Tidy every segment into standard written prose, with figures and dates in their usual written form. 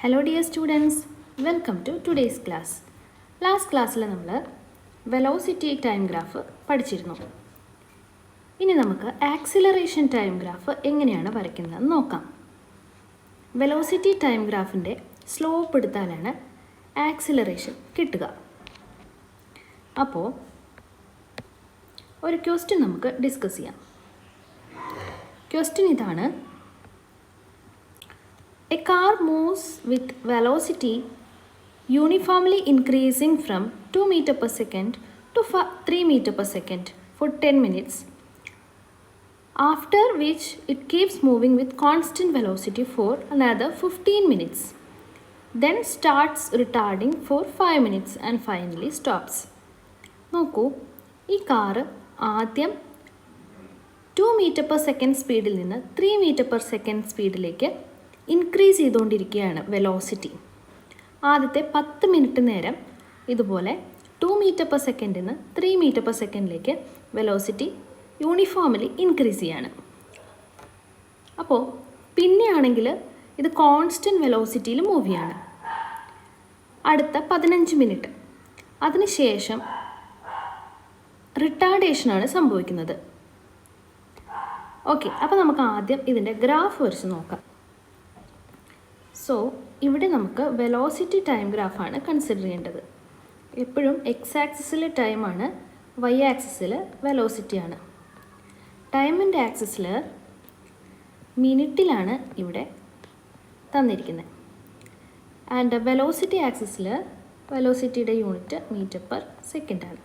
Hello dear students, welcome to today's class. Last class നമ്മൾ velocity time graph പഠിച്ചിരുന്നു. ഇനി നമുക്ക് ആക്സിലറേഷൻ ടൈം ഗ്രാഫ് എങ്ങനെയാണ് വരയ്ക്കുന്നതെന്ന് നോക്കാം. വെലോസിറ്റി ടൈം ഗ്രാഫിൻ്റെ സ്ലോപ്പ് എടുത്താലാണ് ആക്സിലറേഷൻ കിട്ടുക. അപ്പോൾ ഒരു ക്വസ്റ്റ്യൻ നമുക്ക് ഡിസ്കസ് ചെയ്യാം. ക്വസ്റ്റ്യൻ ഇതാണ്: A car moves with velocity uniformly increasing from 2 meter per second to 3 meter per second for 10 minutes, after which it keeps moving with constant velocity for another 15 minutes, then starts retarding for 5 minutes and finally stops. നോക്കൂ, ഈ car ആദ്യം 2 meter per second സ്പീഡിൽ നിന്ന് 3 meter per second സ്പീഡിലേക്ക് increase ചെയ്തുകൊണ്ടിരിക്കുകയാണ് velocity. ആദ്യത്തെ 10 minute നേരം ഇതുപോലെ 2 metre per സെക്കൻഡിൽ നിന്ന് 3 മീറ്റർ പെർ സെക്കൻഡിലേക്ക് വെലോസിറ്റി യൂണിഫോമലി ഇൻക്രീസ് ചെയ്യാണ്. അപ്പോൾ പിന്നെയാണെങ്കിൽ ഇത് കോൺസ്റ്റൻറ്റ് വെലോസിറ്റിയിൽ മൂവ് ചെയ്യാണ്. അടുത്ത 15 മിനിറ്റ് അതിനുശേഷം റിട്ടാർഡേഷനാണ് സംഭവിക്കുന്നത്. ഓക്കെ, അപ്പോൾ നമുക്ക് ആദ്യം ഇതിൻ്റെ ഗ്രാഫ് വരച്ച് നോക്കാം. സോ ഇവിടെ നമുക്ക് വെലോസിറ്റി ടൈം ഗ്രാഫാണ് കൺസിഡർ ചെയ്യേണ്ടത്. എപ്പോഴും എക്സ് ആക്സിസിൽ ടൈമാണ്, വൈ ആക്സിസിൽ വെലോസിറ്റിയാണ്. ടൈമിൻ്റെ ആക്സിസിൽ മിനിറ്റിലാണ് ഇവിടെ തന്നിരിക്കുന്നത്. ആൻഡ് വെലോസിറ്റി ആക്സിസിൽ വെലോസിറ്റിയുടെ യൂണിറ്റ് മീറ്റർ പെർ സെക്കൻഡാണ്.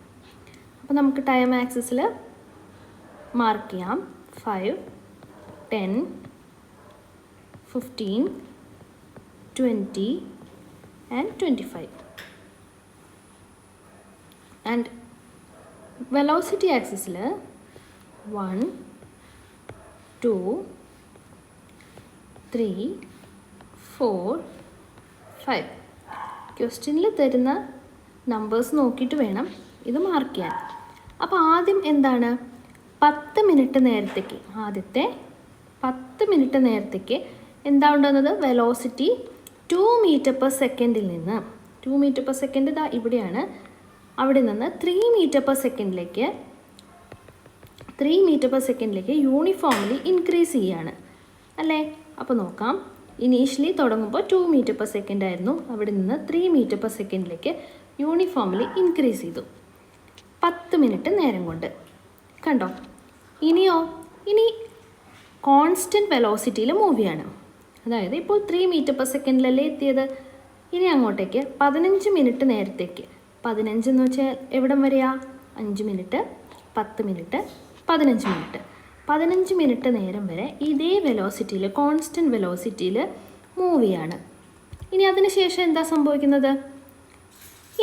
അപ്പോൾ നമുക്ക് ടൈം ആക്സിസിൽ മാർക്ക് ചെയ്യാം 5, 10, 15, 20 and 25. And velocity axis 1, 2, 3, 4, 5. ക്വസ്റ്റ്യനിൽ തരുന്ന നമ്പേഴ്സ് നോക്കിയിട്ട് വേണം ഇത് മാർക്ക് ചെയ്യാൻ. അപ്പോൾ ആദ്യം എന്താണ്, 10 മിനിറ്റ് നേരത്തേക്ക്, ആദ്യത്തെ 10 മിനിറ്റ് നേരത്തേക്ക് എന്താ ഉണ്ടാകുന്നത്, വെലോസിറ്റി 2 മീറ്റർ പെർ സെക്കൻഡിൽ നിന്ന് 2 മീറ്റർ പെർ സെക്കൻഡ് ഇതാ ഇവിടെയാണ്, അവിടെ നിന്ന് 3 മീറ്റർ പെർ സെക്കൻഡിലേക്ക് യൂണിഫോംലി ഇൻക്രീസ് ചെയ്യാണ് അല്ലേ. അപ്പോൾ നോക്കാം, ഇനീഷ്യലി തുടങ്ങുമ്പോൾ 2 മീറ്റർ പെർ സെക്കൻഡ് ആയിരുന്നു, അവിടെ നിന്ന് 3 മീറ്റർ പെർ സെക്കൻഡിലേക്ക് യൂണിഫോംലി ഇൻക്രീസ് ചെയ്തു 10 മിനിറ്റ് നേരം കൊണ്ട്. കണ്ടോ? ഇനി കോൺസ്റ്റൻറ്റ് വെലോസിറ്റിയിൽ മൂവ് ചെയ്യാണ്. അതായത് ഇപ്പോൾ 3 മീറ്റർ പെർ സെക്കൻഡിലല്ലേ എത്തിയത്. ഇനി അങ്ങോട്ടേക്ക് 15 മിനിറ്റ് നേരത്തേക്ക്, 15 എന്ന് വെച്ചാൽ എവിടം വരെയാ, 5 മിനിറ്റ്, 10 മിനിറ്റ്, 15 മിനിറ്റ്, 15 മിനിറ്റ് നേരം വരെ ഇതേ വെലോസിറ്റിയിൽ, കോൺസ്റ്റൻറ്റ് വെലോസിറ്റിയിൽ മൂവ് ചെയ്യാണ്. ഇനി അതിന് ശേഷം എന്താ സംഭവിക്കുന്നത്,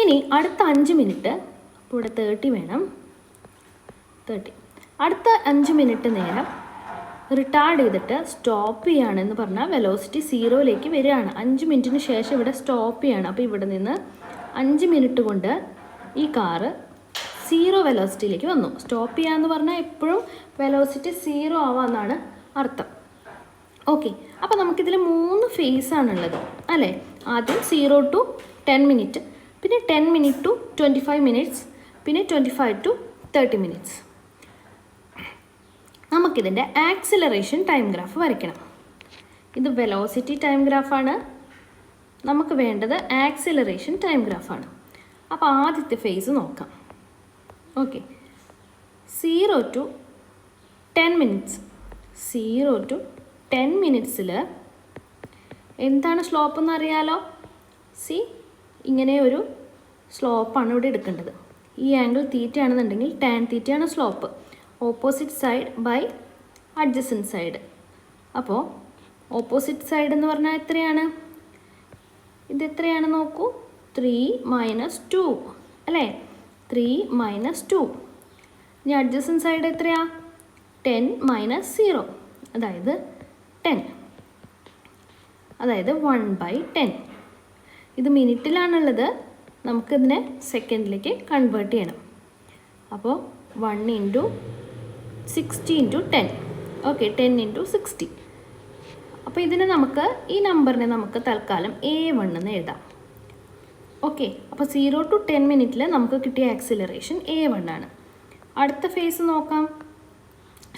ഇനി അടുത്ത 5 മിനിറ്റ്, അപ്പോൾ ഇവിടെ 30 വേണം, 30, അടുത്ത 5 മിനിറ്റ് നേരം റിട്ടാർഡ് ചെയ്തിട്ട് സ്റ്റോപ്പ് ചെയ്യുകയാണെന്ന് പറഞ്ഞാൽ വെലോസിറ്റി 0ലേക്ക് വരികയാണ്. 5 മിനിറ്റിന് ശേഷം ഇവിടെ സ്റ്റോപ്പ് ചെയ്യാണ്. അപ്പോൾ ഇവിടെ നിന്ന് 5 മിനിറ്റ് കൊണ്ട് ഈ കാറ് 0 വെലോസിറ്റിയിലേക്ക് വന്നു. സ്റ്റോപ്പ് ചെയ്യാന്ന് പറഞ്ഞാൽ എപ്പോഴും വെലോസിറ്റി 0 ആവാമെന്നാണ് അർത്ഥം. ഓക്കെ, അപ്പോൾ നമുക്കിതിൽ 3 ഫേസാണുള്ളത് അല്ലേ. ആദ്യം 0 to 10 മിനിറ്റ്, പിന്നെ 10 മിനിറ്റ് to 25 മിനിറ്റ്സ്, പിന്നെ 25 to 30 മിനിറ്റ്സ്. നമുക്കിതിൻ്റെ ആക്സിലറേഷൻ ടൈം ഗ്രാഫ് വരയ്ക്കണം. ഇത് വെലോസിറ്റി ടൈം ഗ്രാഫാണ്, നമുക്ക് വേണ്ടത് ആക്സിലറേഷൻ ടൈം ഗ്രാഫാണ്. അപ്പോൾ ആദ്യത്തെ ഫേസ് നോക്കാം. ഓക്കെ, 0 to 10 മിനിറ്റ്സ്, 0 to 10 മിനിറ്റ്സിൽ എന്താണ് സ്ലോപ്പ് എന്ന് അറിയാലോ. ഇങ്ങനെ ഒരു സ്ലോപ്പാണ് ഇവിടെ എടുക്കേണ്ടത്. ഈ ആംഗിൾ തീറ്റ ആണെന്നുണ്ടെങ്കിൽ ടാൻ തീറ്റയാണ് slope. Opposite side by adjacent side. അപ്പോൾ ഓപ്പോസിറ്റ് സൈഡ് എന്ന് പറഞ്ഞാൽ എത്രയാണ്, ഇത് എത്രയാണ് നോക്കൂ, 3 - 2 അല്ലേ, 3 - 2. ഇനി അഡ്ജസൻറ്റ് സൈഡ് എത്രയാ, 10 - 0, അതായത് 10, അതായത് 1/10. ഇത് മിനിറ്റിലാണുള്ളത്, നമുക്കിതിനെ സെക്കൻഡിലേക്ക് കൺവേർട്ട് ചെയ്യണം. അപ്പോൾ 1 × 60 × 10. ഓക്കെ, 10 × 60. അപ്പോൾ ഇതിനെ നമുക്ക് ഈ നമ്പറിനെ നമുക്ക് തൽക്കാലം A1 എന്ന് എഴുതാം. ഓക്കെ, അപ്പോൾ 0 to 10 മിനിറ്റിൽ നമുക്ക് കിട്ടിയ ആക്സിലറേഷൻ A1 ആണ്. അടുത്ത ഫേസ് നോക്കാം.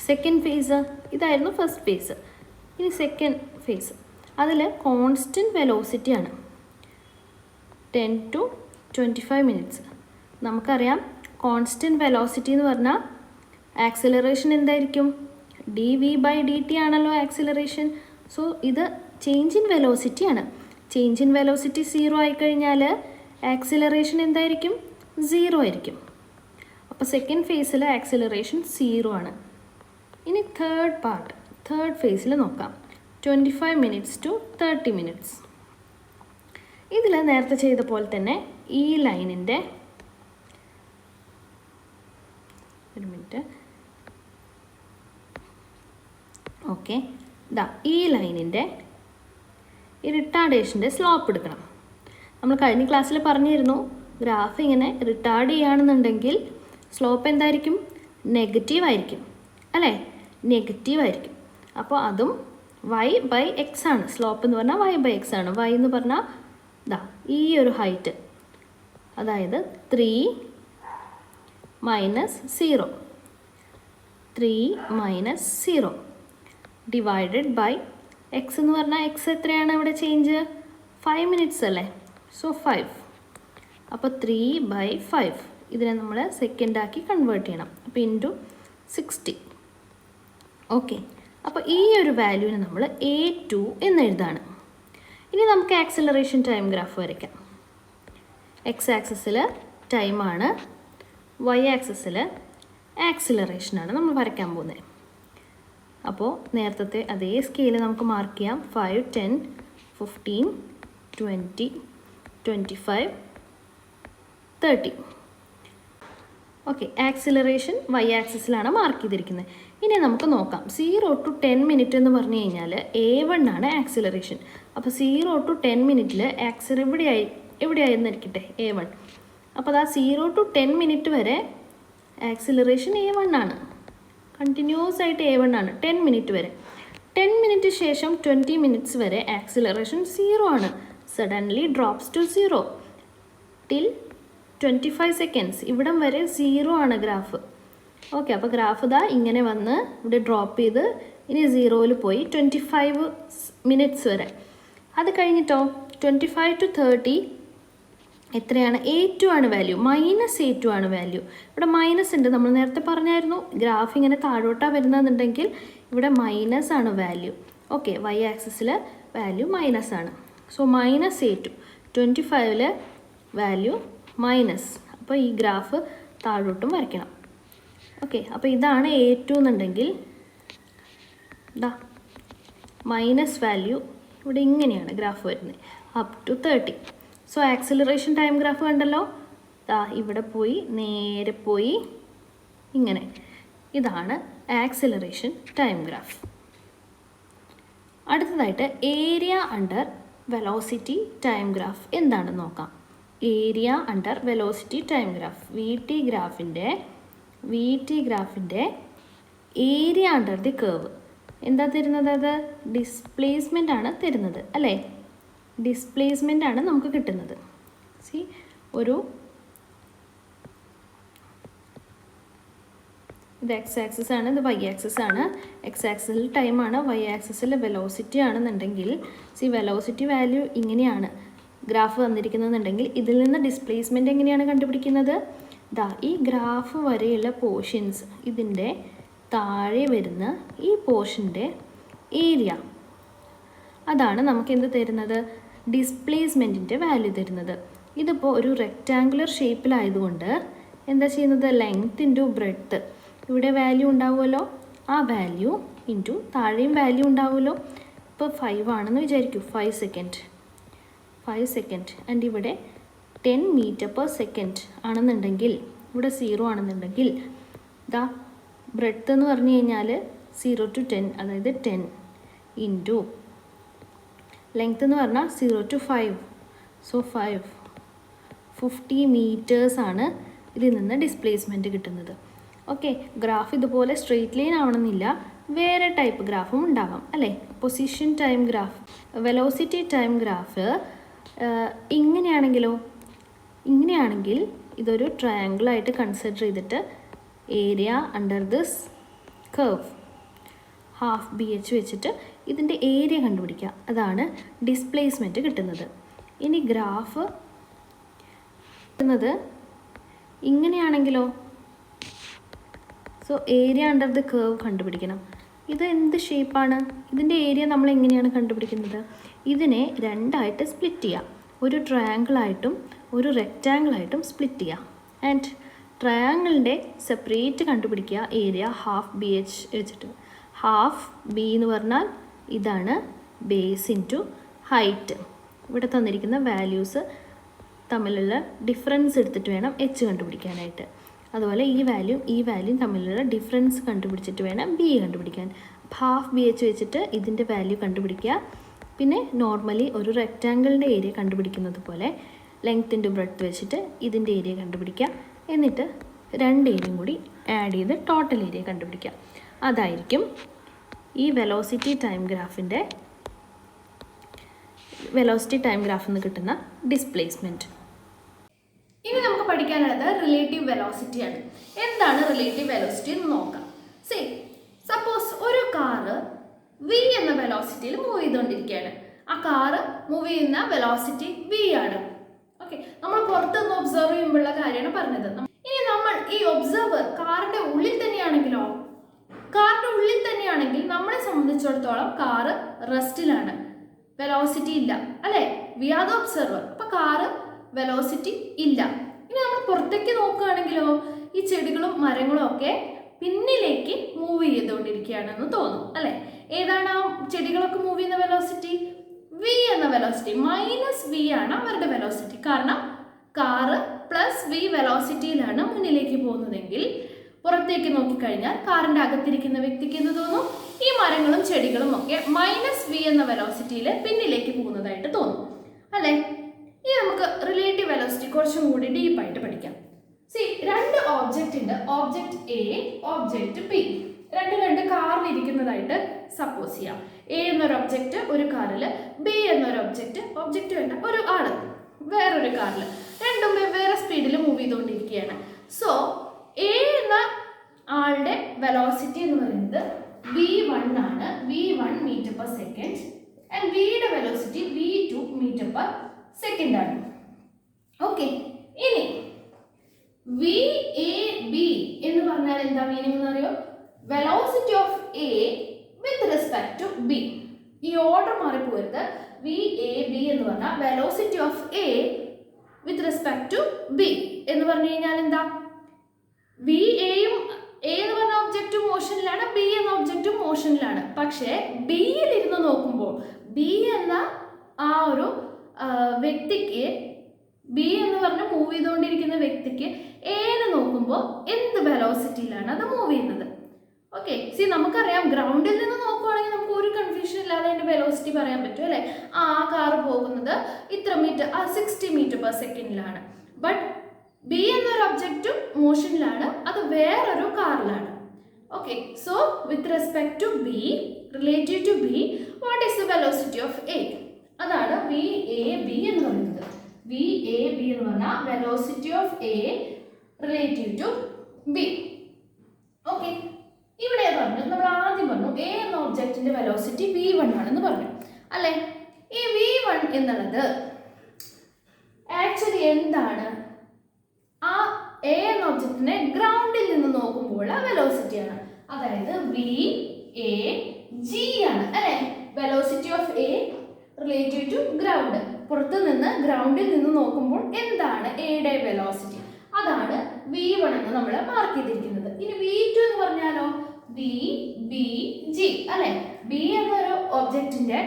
സെക്കൻഡ് ഫേസ് ഇതായിരുന്നു ഫസ്റ്റ് ഫേസ്. ഇനി സെക്കൻഡ് ഫേസ് അതിൽ കോൺസ്റ്റൻറ്റ് വെലോസിറ്റി ആണ് 10 to 25 മിനിറ്റ്സ്. നമുക്കറിയാം കോൺസ്റ്റൻറ്റ് വെലോസിറ്റി എന്ന് പറഞ്ഞാൽ ആക്സിലറേഷൻ എന്തായിരിക്കും? dv/dt ആണല്ലോ ആക്സിലറേഷൻ. സോ ഇത് ചേഞ്ച് ഇൻ വെലോസിറ്റി ആണ്. ചേഞ്ച് ഇൻ വെലോസിറ്റി 0 ആയിക്കഴിഞ്ഞാൽ ആക്സിലറേഷൻ എന്തായിരിക്കും? 0 ആയിരിക്കും. അപ്പോൾ സെക്കൻഡ് ഫേസിൽ ആക്സിലറേഷൻ 0 ആണ്. ഇനി തേർഡ് ഫേസിൽ നോക്കാം. 25 മിനിറ്റ്സ് ടു 30 മിനിറ്റ്സ്. ഇതിൽ നേരത്തെ ചെയ്ത പോലെ തന്നെ ഈ ലൈനിൻ്റെ ഈ ലൈനിൻ്റെ ഈ റിട്ടാർഡേഷൻ്റെ സ്ലോപ്പ് എടുക്കണം. നമ്മൾ കഴിഞ്ഞ ക്ലാസ്സിൽ പറഞ്ഞിരുന്നു, ഗ്രാഫ് ഇങ്ങനെ റിട്ടാർഡ് ചെയ്യുകയാണെന്നുണ്ടെങ്കിൽ സ്ലോപ്പ് എന്തായിരിക്കും? നെഗറ്റീവ് ആയിരിക്കും അല്ലേ? നെഗറ്റീവ് ആയിരിക്കും. അപ്പോൾ അതും y/x ആണ്. സ്ലോപ്പ് എന്ന് പറഞ്ഞാൽ y/x ആണ്. y എന്ന് പറഞ്ഞാൽ ഈ ഒരു ഹൈറ്റ്, അതായത് 3 - 0 ഡിവൈഡഡ് ബൈ x എന്ന് പറഞ്ഞാൽ x എത്രയാണ് ഇവിടെ ചേഞ്ച്? 5 മിനിറ്റ്സ് അല്ലേ? സോ 5. അപ്പോൾ 3/5 ഇതിനെ നമ്മൾ സെക്കൻഡാക്കി കൺവേർട്ട് ചെയ്യണം. അപ്പോൾ ഇൻറ്റു 60. ഓക്കെ, അപ്പോൾ ഈ ഒരു വാല്യൂവിനെ നമ്മൾ A2 എന്ന് എഴുതാണ്. ഇനി നമുക്ക് ആക്സിലറേഷൻ ടൈം ഗ്രാഫ് വരയ്ക്കാം. എക്സ് ആക്സിസിൽ ടൈമാണ്, വൈ ആക്സിസിൽ ആക്സിലറേഷനാണ് നമ്മൾ വരയ്ക്കാൻ പോകുന്നത്. അപ്പോൾ നേരത്തെ അതേ സ്കെയിൽ നമുക്ക് മാർക്ക് ചെയ്യാം. 5, 10, 15, 20, 25, 30. ഓക്കെ, ആക്സിലറേഷൻ വൈ ആക്സിസിലാണ് മാർക്ക് ചെയ്തിരിക്കുന്നത്. ഇനി നമുക്ക് നോക്കാം. 0 to 10 മിനിറ്റ് എന്ന് പറഞ്ഞു കഴിഞ്ഞാൽ A1 ആണ് ആക്സിലറേഷൻ. അപ്പോൾ 0 to 10 മിനിറ്റിൽ എവിടെയായിരുന്നിരിക്കട്ടെ? A1. അപ്പോൾ 0 to 10 മിനിറ്റ് വരെ ആക്സിലറേഷൻ A1 ആണ്. കണ്ടിന്യൂസ് ആയിട്ട് A1 ആണ് 10 മിനിറ്റ് വരെ. 10 മിനിറ്റ് ശേഷം 20 മിനിറ്റ്സ് വരെ ആക്സിലറേഷൻ 0 ആണ്. Suddenly drops to 0 till 25 seconds. ഇവിടം വരെ 0 ആണ് ഗ്രാഫ്. ഓക്കെ, അപ്പോൾ ഗ്രാഫ് ഇങ്ങനെ വന്ന് ഇവിടെ ഡ്രോപ്പ് ചെയ്ത് ഇനി 0-ൽ പോയി 25 മിനിറ്റ്സ് വരെ. അത് കഴിഞ്ഞിട്ടോ 25 to 30 എത്രയാണ്? A2 ആണ് വാല്യൂ. -A2 ആണ് വാല്യൂ. ഇവിടെ മൈനസ് ഉണ്ട്. നമ്മൾ നേരത്തെ പറഞ്ഞായിരുന്നു ഗ്രാഫ് ഇങ്ങനെ താഴോട്ടാണ് വരുന്നതെന്നുണ്ടെങ്കിൽ ഇവിടെ മൈനസ് ആണ് വാല്യൂ. ഓക്കെ, വൈ ആക്സിസിൽ വാല്യൂ മൈനസ് ആണ്. So -A2. 25-ൽ വാല്യൂ മൈനസ്. അപ്പോൾ ഈ ഗ്രാഫ് താഴോട്ടും വരയ്ക്കണം. ഓക്കെ, അപ്പോൾ ഇതാണ് A2 എന്നുണ്ടെങ്കിൽ മൈനസ് വാല്യൂ ഇവിടെ ഇങ്ങനെയാണ് ഗ്രാഫ് വരുന്നത് up to 30. So acceleration time graph കണ്ടല്ലോ. ഇവിടെ പോയി നേരെ പോയി ഇങ്ങനെ. ഇതാണ് ആക്സിലറേഷൻ ടൈം ഗ്രാഫ്. അടുത്തതായിട്ട് area under velocity time graph എന്താണെന്ന് നോക്കാം. Area under velocity time graph V T ഗ്രാഫിൻ്റെ ഏരിയ അണ്ടർ ദി കേർവ് എന്താ തരുന്നത്? അത് ഡിസ്പ്ലേസ്മെൻ്റ് ആണ് തരുന്നത് അല്ലേ? ഡിസ്പ്ലേസ്മെൻ്റ് ആണ് നമുക്ക് കിട്ടുന്നത്. ഇത് എക്സ് ആക്സിസ് ആണ്, ഇത് വൈ ആക്സിസ് ആണ്. എക്സ് ആക്സിസിൽ ടൈമാണ്, വൈ ആക്സിസിൽ വെലോസിറ്റി ആണെന്നുണ്ടെങ്കിൽ വെലോസിറ്റി വാല്യൂ ഇങ്ങനെയാണ് ഗ്രാഫ് വന്നിരിക്കുന്നതെന്നുണ്ടെങ്കിൽ ഇതിൽ നിന്ന് ഡിസ്പ്ലേസ്മെൻറ്റ് എങ്ങനെയാണ് കണ്ടുപിടിക്കുന്നത്? ഈ ഗ്രാഫ് വരെയുള്ള പോർഷൻസ്, ഇതിൻ്റെ താഴെ വരുന്ന ഈ പോർഷൻ്റെ ഏരിയ, അതാണ് നമുക്ക് എന്ത് തരുന്നത്? ഡിസ്പ്ലേസ്മെൻറ്റിൻ്റെ വാല്യൂ തരുന്നത്. ഇതിപ്പോൾ ഒരു റെക്റ്റാങ്കുലർ ഷേപ്പിലായതുകൊണ്ട് എന്താ ചെയ്യുന്നത്? Length into breadth. ഇവിടെ വാല്യൂ ഉണ്ടാവുമല്ലോ, ആ വാല്യൂ ഇൻറ്റു താഴെയും വാല്യൂ ഉണ്ടാവുമല്ലോ. ഇപ്പോൾ 5 ആണെന്ന് വിചാരിക്കൂ. 5 സെക്കൻഡ് ആൻഡ് ഇവിടെ 10 മീറ്റർ/സെക്കൻഡ് ആണെന്നുണ്ടെങ്കിൽ, ഇവിടെ 0 ആണെന്നുണ്ടെങ്കിൽ ബ്രെഡ്ത്ത് എന്ന് പറഞ്ഞു കഴിഞ്ഞാൽ 0 to 10, അതായത് 10 ഇൻറ്റു ലെങ്ത് എന്ന് പറഞ്ഞാൽ 0 to 5. സോ 50 മീറ്റേഴ്സാണ് ഇതിൽ നിന്ന് ഡിസ്പ്ലേസ്മെൻറ്റ് കിട്ടുന്നത്. ഓക്കെ, ഗ്രാഫ് ഇതുപോലെ സ്ട്രെയിറ്റ് ലൈൻ ആവണമെന്നില്ല. വേറെ ടൈപ്പ് ഗ്രാഫും ഉണ്ടാവാം അല്ലേ. Position time graph, velocity time graph ഇങ്ങനെയാണെങ്കിൽ ഇതൊരു ട്രയാങ്കിളായിട്ട് കൺസിഡർ ചെയ്തിട്ട് area under this curve half BH വെച്ചിട്ട് ഇതിൻ്റെ ഏരിയ കണ്ടുപിടിക്കുക. അതാണ് ഡിസ്പ്ലേസ്മെൻറ്റ് കിട്ടുന്നത്. ഇനി ഗ്രാഫ് കിട്ടുന്നത് ഇങ്ങനെയാണെങ്കിലോ, so area under the curve കണ്ടുപിടിക്കണം. ഇത് എന്ത് ഷേപ്പാണ്? ഇതിൻ്റെ ഏരിയ നമ്മൾ എങ്ങനെയാണ് കണ്ടുപിടിക്കുന്നത്? ഇതിനെ രണ്ടായിട്ട് സ്പ്ലിറ്റ് ചെയ്യുക. ഒരു ട്രയാങ്കിളായിട്ടും ഒരു റെക്റ്റാങ്കിളായിട്ടും സ്പ്ലിറ്റ് ചെയ്യുക. ആൻഡ് ട്രയാങ്കിളിൻ്റെ സെപ്പറേറ്റ് കണ്ടുപിടിക്കുക ഏരിയ ഹാഫ് BH വെച്ചിട്ട്. ഹാഫ് B എന്ന് പറഞ്ഞാൽ ഇതാണ് ബേസ് ഇൻറ്റു ഹൈറ്റ്. ഇവിടെ തന്നിരിക്കുന്ന വാല്യൂസ് തമ്മിലുള്ള ഡിഫറൻസ് എടുത്തിട്ട് വേണം H കണ്ടുപിടിക്കാനായിട്ട്. അതുപോലെ ഈ വാല്യൂ തമ്മിലുള്ള ഡിഫറൻസ് കണ്ടുപിടിച്ചിട്ട് വേണം B കണ്ടുപിടിക്കാൻ. ഹാഫ് BH വെച്ചിട്ട് ഇതിൻ്റെ വാല്യൂ കണ്ടുപിടിക്കുക. പിന്നെ നോർമലി ഒരു റെക്റ്റാങ്കിളിൻ്റെ ഏരിയ കണ്ടുപിടിക്കുന്നത് പോലെ ലെങ്ത് ഇൻറ്റു ബ്രെഡ്ത്ത് വെച്ചിട്ട് ഇതിൻ്റെ ഏരിയ കണ്ടുപിടിക്കുക. എന്നിട്ട് രണ്ട് ഏരിയയും കൂടി ആഡ് ചെയ്ത് ടോട്ടൽ ഏരിയ കണ്ടുപിടിക്കുക. അതായിരിക്കും ഈ വെലോസിറ്റി ടൈം ഗ്രാഫിൽ നിന്ന് കിട്ടുന്ന ഡിസ്പ്ലേസ്മെൻറ്റ്. ഇനി നമുക്ക് പഠിക്കാനുള്ളത് റിലേറ്റീവ് വെലോസിറ്റിയാണ്. എന്താണ് റിലേറ്റീവ് വെലോസിറ്റി എന്ന് നോക്കാം. സപ്പോസ് ഒരു കാറ് V എന്ന വെലോസിറ്റിയിൽ മൂവ് ചെയ്തുകൊണ്ടിരിക്കുകയാണ്. ആ കാറ് മൂവ് ചെയ്യുന്ന വെലോസിറ്റി V ആണ്. ഓക്കെ, നമ്മൾ പുറത്തുനിന്ന് ഒബ്സർവ് ചെയ്യുമ്പോഴുള്ള കാര്യമാണ് പറഞ്ഞത്. ഇനി നമ്മൾ ഈ ഒബ്സർവർ കാറിൻ്റെ ഉള്ളിൽ തന്നെയാണെങ്കിലോ, നമ്മളെ സംബന്ധിച്ചിടത്തോളം കാറ് റെസ്റ്റിലാണ്, വെലോസിറ്റി ഇല്ല അല്ലേ. We are the observer. അപ്പോൾ കാറ് വെലോസിറ്റി ഇല്ല. ഇനി നമ്മൾ പുറത്തേക്ക് നോക്കുകയാണെങ്കിലോ, ഈ ചെടികളും മരങ്ങളും ഒക്കെ പിന്നിലേക്ക് മൂവ് ചെയ്തുകൊണ്ടിരിക്കുകയാണെന്ന് തോന്നും അല്ലേ. ഏതാണ് ആ ചെടികളൊക്കെ മൂവ് ചെയ്യുന്ന വെലോസിറ്റി? V എന്ന വെലോസിറ്റി. -V ആണ് അവരുടെ വെലോസിറ്റി. കാരണം കാറ് +V വെലോസിറ്റിയിലാണ് മുന്നിലേക്ക് പോകുന്നതെങ്കിൽ പുറത്തേക്ക് നോക്കിക്കഴിഞ്ഞാൽ കാറിൻ്റെ അകത്തിരിക്കുന്ന വ്യക്തിക്ക് എന്ത് തോന്നും? ഈ മരങ്ങളും ചെടികളും ഒക്കെ -V എന്ന വെലോസിറ്റിയിൽ പിന്നിലേക്ക് പോകുന്നതായിട്ട് തോന്നും അല്ലേ. ഇനി നമുക്ക് റിലേറ്റീവ് വെലോസിറ്റി കുറച്ചും കൂടി ഡീപ്പായിട്ട് പഠിക്കാം. രണ്ട് ഒബ്ജക്റ്റ് ഉണ്ട്, ഒബ്ജക്റ്റ് A, ഒബ്ജക്റ്റ് B. രണ്ട് കാറിൽ ഇരിക്കുന്നതായിട്ട് സപ്പോസ് ചെയ്യാം. A എന്നൊരു ഒബ്ജക്റ്റ് ഒരു കാറിൽ, B എന്നൊരു ഒബ്ജക്റ്റ് വേണ്ട ഒരു ആള് വേറൊരു കാറിൽ, രണ്ടും വെവ്വേറെ സ്പീഡിൽ മൂവ് ചെയ്തുകൊണ്ടിരിക്കുകയാണ്. സോ A എന്ന ആളുടെ വെലോസിറ്റി എന്ന് പറയുന്നത് V1 ആണ്, V1 metre per second. And Vയുടെ velocity V2 metre per second ആണ്. ഓക്കെ, ഇനി VAB എന്ന് പറഞ്ഞാൽ എന്താ മീനിങ് എന്ന് അറിയോ? Velocity of A with respect to B. ഈ ഓർഡർ മാറിപ്പോരുത്. VAB എന്ന് പറഞ്ഞാൽ velocity of A with respect to B എന്ന് പറഞ്ഞു കഴിഞ്ഞാൽ എന്താ? A എന്ന് പറഞ്ഞ ഒബ്ജക്റ്റ് മോഷനിലാണ്, B എന്ന ഒബ്ജക്റ്റ് മോഷനിലാണ്. പക്ഷേ Bയിൽ ഇരുന്ന് നോക്കുമ്പോൾ B എന്ന ആ ഒരു വ്യക്തിക്ക്, B എന്ന് പറഞ്ഞ മൂവ് ചെയ്തുകൊണ്ടിരിക്കുന്ന വ്യക്തിക്ക് Aനെ നോക്കുമ്പോൾ എന്ത് വെലോസിറ്റിയിലാണ് അത് മൂവ് ചെയ്യുന്നത്? ഓക്കെ, നമുക്കറിയാം ഗ്രൗണ്ടിൽ നിന്ന് നോക്കുവാണെങ്കിൽ നമുക്ക് ഒരു കൺഫ്യൂഷൻ ഇല്ലാതെ അതിൻ്റെ വെലോസിറ്റി പറയാൻ പറ്റും അല്ലേ. ആ കാറ് പോകുന്നത് ഇത്ര മീറ്റർ, 60 മീറ്റർ പെർ സെക്കൻഡിലാണ്. ബട്ട് B എന്നൊരു ഒബ്ജക്റ്റും മോഷനിലാണ്, അത് വേറൊരു കാറിലാണ്. Okay, so with respect to B, relative to B, what is the velocity of A? അതാണ് VAB എന്ന് പറയുന്നത്. VAB എന്ന് പറഞ്ഞാൽ velocity of A relative to B. Okay, ഇവിടെ പറഞ്ഞു, നമ്മൾ ആദ്യം പറഞ്ഞു A എന്ന ഒബ്ജക്റ്റിന്റെ വെലോസിറ്റി V1 ആണെന്ന് പറഞ്ഞു അല്ലേ. ഈ V1 എന്നുള്ളത് ആക്ച്വലി എന്താണ്? ആ A എന്ന ഒബ്ജക്റ്റിനെ ഗ്രൗണ്ടിൽ നിന്ന് നോക്കുമ്പോൾ വെലോസിറ്റിയാണ്. അതായത് VAG ആണ് അല്ലേ. Velocity of A relative to ground. പുറത്തു നിന്ന് ഗ്രൗണ്ടിൽ നിന്ന് നോക്കുമ്പോൾ എന്താണ് എയുടെ വെലോസിറ്റി? അതാണ് V1 എന്ന് നമ്മൾ മാർക്ക് ചെയ്തിരിക്കുന്നത്. ഇനി V2 എന്ന് പറഞ്ഞാലോ VBG അല്ലെ. B എന്നൊരു ഒബ്ജക്റ്റിന്റെ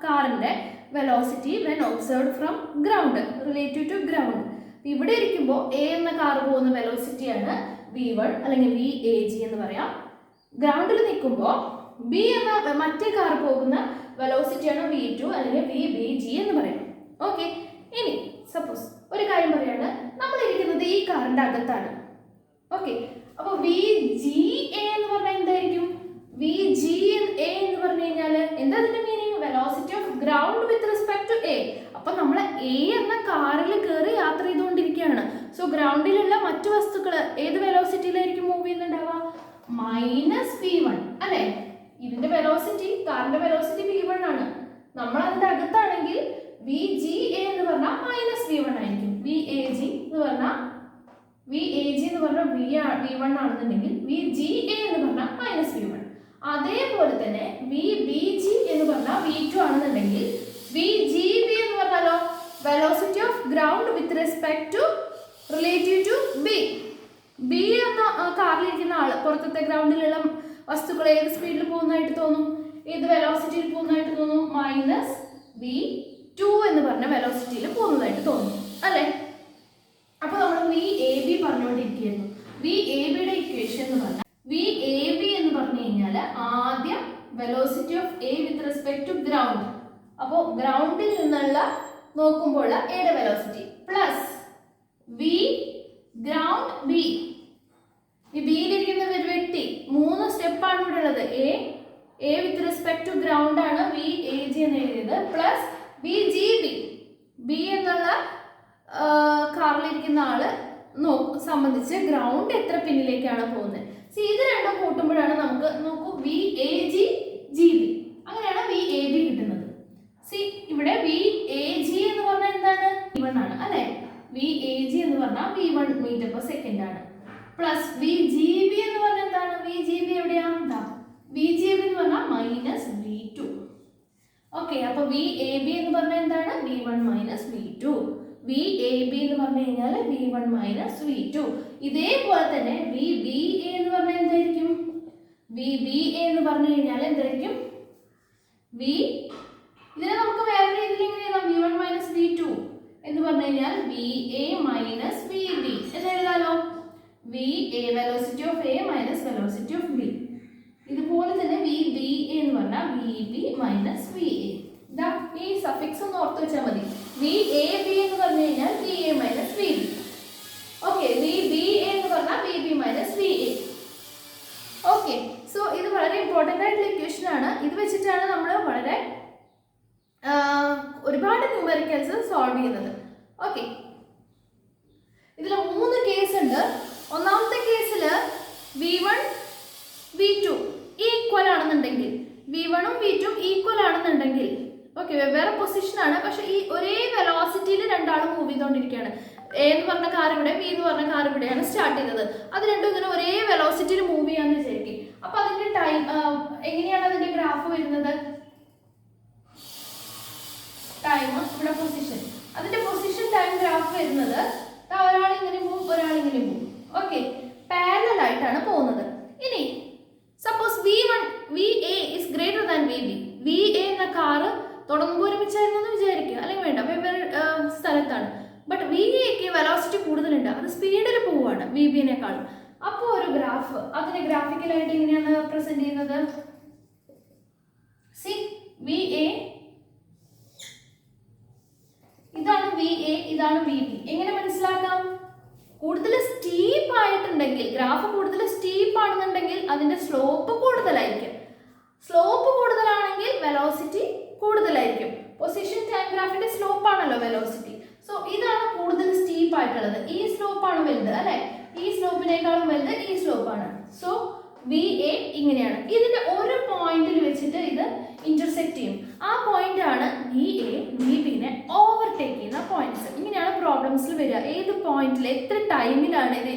കാറിന്റെ velocity when observed from ground relative to ground. ഇവിടെ ഇരിക്കുമ്പോൾ A എന്ന കാർ പോകുന്ന വെലോസിറ്റിയാണ് V1 അല്ലെങ്കിൽ VAG എന്ന് പറയാം. ഗ്രൗണ്ടിൽ നിൽക്കുമ്പോൾ B എന്ന മറ്റേ കാർ പോകുന്ന വെലോസിറ്റിയാണ് V2 അല്ലെങ്കിൽ VBG എന്ന് പറയാം. ഓക്കെ, ഇനി സപ്പോസ് ഒരു കാര്യം പറയാണ്, നമ്മൾ ഇരിക്കുന്നത് ഈ കാറിന്റെ അകത്താണ്. ഓക്കെ, അപ്പോൾ VGA എന്ന് പറഞ്ഞാൽ എന്തായിരിക്കും? വി ജി എ എന്ന് പറഞ്ഞു കഴിഞ്ഞാൽ എന്താ അതിന്റെ meaning? Velocity of ground with respect to A. അപ്പൊ നമ്മൾ എ എന്ന കാറിൽ കയറി യാത്ര ചെയ്തുകൊണ്ടിരിക്കുകയാണ്. സോ ഗ്രൗണ്ടിലുള്ള മറ്റു വസ്തുക്കൾ ഏത് വെലോസിറ്റിയിലായിരിക്കും മൂവ് ചെയ്യുന്നുണ്ടാവുക? -v1 അല്ലെ? ഇതിന്റെ വെലോസിറ്റി, കാറിന്റെ വെലോസിറ്റി v1 ആണ്. നമ്മൾ അതിന്റെ അകത്താണെങ്കിൽ vga എന്ന് പറഞ്ഞാൽ -v1 ആയിരിക്കും. vag എന്ന് പറഞ്ഞാൽ v1 ആണെന്നുണ്ടെങ്കിൽ vga എന്ന് പറഞ്ഞാൽ -v1. അതേപോലെ തന്നെ vbg എന്ന് പറഞ്ഞാൽ v2 ആണെന്നുണ്ടെങ്കിൽ vgb എന്ന് പറഞ്ഞാലോ velocity of ground with respect to relative to B. B എന്ന കാറിലിരിക്കുന്ന ആള് പുറത്തത്തെ ഗ്രൗണ്ടിലുള്ള വസ്തുക്കൾ ഏത് സ്പീഡിൽ പോകുന്നതായിട്ട് തോന്നും? ഏത് വെലോസിറ്റിയിൽ പോകുന്നതായിട്ട് തോന്നും? -v2 എന്ന് പറഞ്ഞ വെലോസിറ്റിയിൽ പോകുന്നതായിട്ട് തോന്നും അല്ലേ? അപ്പൊ നമ്മൾ VAB പറഞ്ഞുകൊണ്ടിരിക്കുകയായിരുന്നു. VABയുടെ ഇക്വേഷൻ എന്ന് പറഞ്ഞാൽ VAB എന്ന് പറഞ്ഞു കഴിഞ്ഞാൽ ആദ്യം velocity of A with respect to ground. അപ്പോൾ ഗ്രൗണ്ടിൽ നിന്നുള്ള നോക്കുമ്പോൾ എയുടെ velocity plus V ground B. ഈ ബിയിലിരിക്കുന്ന ഒരു വ്യക്തി 3 സ്റ്റെപ്പാണ് ഇവിടെ ഉള്ളത്. A with respect to ground ആണ് VAG എന്ന് എഴുതിയത്, പ്ലസ് VGB. ബി എന്നുള്ള കാറിലിരിക്കുന്ന ആള് സംബന്ധിച്ച് ഗ്രൗണ്ട് എത്ര പിന്നിലേക്കാണ് പോകുന്നത്. ഇത് രണ്ടും കൂട്ടുമ്പോഴാണ് നമുക്ക് നോക്കൂ VAG GB. അങ്ങനെയാണ് VAB കിട്ടുന്നത്. ഇവിടെ VAG എന്ന് പറഞ്ഞാൽ എന്താണ്? v1 ആണ് അല്ലെ? VAG എന്ന് പറഞ്ഞാൽ v1 മീറ്റർ പെർ സെക്കൻഡ് ആണ്. പ്ലസ് VGB എന്ന് പറഞ്ഞാൽ എന്താണ്? VGB എവിടെയാണ്? VGB എന്ന് പറഞ്ഞാൽ -v2. ഓക്കെ, അപ്പൊ VAB എന്ന് പറഞ്ഞാൽ എന്താണ്? v1 v2. VAB എന്ന് പറഞ്ഞു കഴിഞ്ഞാൽ v1 v2. ഇതേപോലെ തന്നെ VBA എന്ന് പറഞ്ഞാൽ എന്തായിരിക്കും? VBA എന്ന് പറഞ്ഞു കഴിഞ്ഞാൽ എന്തായിരിക്കും? ഇതിനെ നമുക്ക് വേറെ രീതിയിൽ എങ്ങനെ എഴുതാം? v1 v2 എന്ന് പറഞ്ഞു കഴിഞ്ഞാൽ VA VB എന്ന് എഴുതാലോ. VA velocity of A minus velocity of B. ഇതുപോലെ തന്നെ VBA എന്ന് പറഞ്ഞാൽ VB VA. ഈ സഫിക്സ് ഒന്ന് ഓർത്ത് വെച്ചാൽ മതി. VAB എന്ന് പറഞ്ഞു കഴിഞ്ഞാൽ VA VB. ഓക്കെ, VBA എന്ന് പറഞ്ഞാൽ VB VA. ഓക്കെ, സോ ഇത് വളരെ ഇമ്പോർട്ടൻ്റ് ആയിട്ടുള്ള ഇക്വേഷൻ ആണ്. ഇത് വെച്ചിട്ടാണ് നമ്മൾ വളരെ ഒരുപാട് ന്യൂമെറിക്കൽസ് സോൾവ് ചെയ്യുന്നത്. ഓക്കെ, ഇതിൽ 3 കേസ് ഉണ്ട്. ഒന്നാമത്തെ കേസിൽ v1 v2 ഈക്വൽ ആണെന്നുണ്ടെങ്കിൽ, v1ഉം v2ഉം ഈക്വൽ ആണെന്നുണ്ടെങ്കിൽ, ഓക്കെ, വെവ്വേറെ പൊസിഷൻ ആണ്, പക്ഷെ ഈ ഒരേ വെലോസിറ്റിയിൽ രണ്ടാളും മൂവ് ചെയ്തുകൊണ്ടിരിക്കുകയാണ്. എ എന്ന് പറഞ്ഞ കാർ ഇവിടെ, ബി എന്ന് പറഞ്ഞ കാർ ഇവിടെയാണ് സ്റ്റാർട്ട് ചെയ്തത്. അത് രണ്ടും ഇങ്ങനെ ഒരേ വെലോസിറ്റിയിൽ മൂവ് ചെയ്യാന്ന് വിചാരിക്കും. അപ്പൊ അതിന്റെ ടൈം എങ്ങനെയാണ് അതിന്റെ ഗ്രാഫ് വരുന്നത്? ടൈം ഇവിടെ പൊസിഷൻ, അതിന്റെ പൊസിഷൻ ടൈം ഗ്രാഫ് വരുന്നത് ഒരാൾ ഇങ്ങനെ പോവും, ഒരാൾ ഇങ്ങനെ പോവും. ഓക്കെ, പാരലൽ ആയിട്ടാണ് പോകുന്നത്. ഇനി suppose VA is greater than VB. VA എന്ന കാറ് തുടങ്ങുമ്പോൾ ഒരുമിച്ചായിരുന്നു എന്ന് വിചാരിക്കുക, അല്ലെങ്കിൽ വേണ്ട, വെവ്വേറെ സ്ഥലത്താണ്. ബട്ട് VAക്ക് വെലോസിറ്റി കൂടുതലുണ്ട്, അത് സ്പീഡിൽ പോവുകയാണ് VBനേക്കാളും. അപ്പോൾ ഒരു ഗ്രാഫ്, അതിനെ ഗ്രാഫിക്കലായിട്ട് എങ്ങനെയാണ് പ്രസന്റ് ചെയ്യുന്നത്? VA, ഇതാണ് VA, ഇതാണ് VB. എങ്ങനെ മനസ്സിലാക്കാം? കൂടുതൽ സ്റ്റീപ്പ് ആയിട്ടുണ്ടെങ്കിൽ, ഗ്രാഫ് കൂടുതൽ സ്റ്റീപ്പ് ആണെന്നുണ്ടെങ്കിൽ അതിന്റെ സ്ലോപ്പ് കൂടുതലായിരിക്കും. സ്ലോപ്പ് കൂടുതലാണെങ്കിൽ വെലോസിറ്റി കൂടുതലായിരിക്കും. പൊസിഷൻ ടൈം ഗ്രാഫിന്റെ സ്ലോപ്പ് ആണല്ലോ വെലോസിറ്റി. സോ ഇതാണ് കൂടുതൽ സ്റ്റീപ്പ് ആയിട്ടുള്ളത്. ഈ സ്ലോപ്പ് ആണ് വലുത് അല്ലെ? ഈ സ്ലോപ്പിനേക്കാളും വലുത് ഈ സ്ലോപ്പാണ്. സോ VA ഇങ്ങനെയാണ്. ഇതിന്റെ ഒരു പോയിന്റിൽ വെച്ചിട്ട് ഇത് ഇന്റർസെക്ട് ചെയ്യും. ആ പോയിന്റ് ആണ് VA VBനെ ഓവർടേക്ക് ചെയ്യുന്ന പോയിന്റ്സ്. ഇങ്ങനെയാണ് പ്രോബ്ലംസിൽ വരിക. ഏത് പോയിന്റിൽ എത്ര ടൈമിലാണ് ഇത്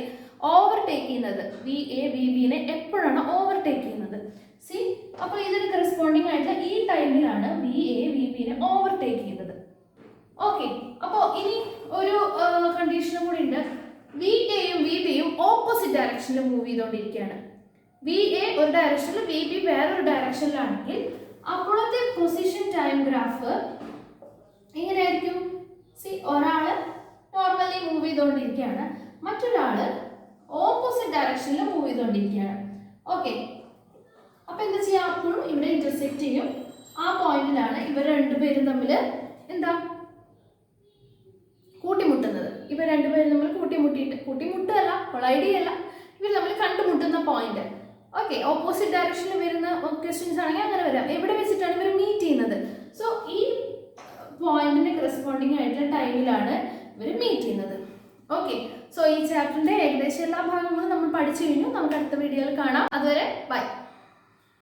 ഓവർടേക്ക് ചെയ്യുന്നത്? VA VBനെ എപ്പോഴാണ് ഓവർടേക്ക് ചെയ്യുന്നത്? അപ്പോൾ ഇതിന് കറസ്പോണ്ടിങ് ആയിട്ട് ഈ ടൈമിലാണ് VA VBനെ ഓവർടേക്ക് ചെയ്യുന്നത്. ഓക്കെ, അപ്പോൾ ഇനി ഒരു കണ്ടീഷനും കൂടി ഉണ്ട്. VAയും VBയും ഓപ്പോസിറ്റ് ഡയറക്ഷനിൽ മൂവ് ചെയ്തുകൊണ്ടിരിക്കുകയാണ്. VA ഒരു ഡയറക്ഷനിൽ, VB വേറൊരു ഡയറക്ഷനിലാണെങ്കിൽ അപ്പോഴത്തെ പൊസിഷൻ ടൈം ഗ്രാഫ് എങ്ങനെയായിരിക്കും? ഒരാള് നോർമലി മൂവ് ചെയ്തുകൊണ്ടിരിക്കുകയാണ്, മറ്റൊരാള് ഓപ്പോസിറ്റ് ഡയറക്ഷനിൽ മൂവ് ചെയ്തുകൊണ്ടിരിക്കുകയാണ്. ഓക്കെ, അപ്പൊ എന്താ ചെയ്യാം? അപ്പോഴും ഇവിടെ ഇന്റർസെക്ട് ചെയ്യും. ആ പോയിന്റിലാണ് ഇവർ രണ്ടുപേരും തമ്മിൽ എന്താ കൂട്ടിമുട്ടുന്നത്. ഇവർ രണ്ടുപേരും തമ്മിൽ കൂട്ടിമുട്ടല്ല, കൊളൈഡ് ചെയ്യല്ല, ഇവർ തമ്മിൽ കണ്ടുമുട്ടുന്ന പോയിന്റ്. ഓക്കെ, ഓപ്പോസിറ്റ് ഡയറക്ഷനിൽ വരുന്ന ക്വസ്റ്റ്യൻസ് ആണെങ്കിൽ അങ്ങനെ വരാം. എവിടെ വെച്ചിട്ടാണ് ഇവർ മീറ്റ് ചെയ്യുന്നത്? സോ ഈ പോയിന്റിന് കറസ്പോണ്ടിങ് ആയിട്ടുള്ള ടൈമിലാണ് ഇവർ മീറ്റ് ചെയ്യുന്നത്. ഓക്കെ, സോ ഈ ചാപ്റ്ററിന്റെ ഏകദേശം എല്ലാ ഭാഗങ്ങളും നമ്മൾ പഠിച്ചു കഴിഞ്ഞു. നമുക്ക് അടുത്ത വീഡിയോയിൽ കാണാം. അതുവരെ ബൈ.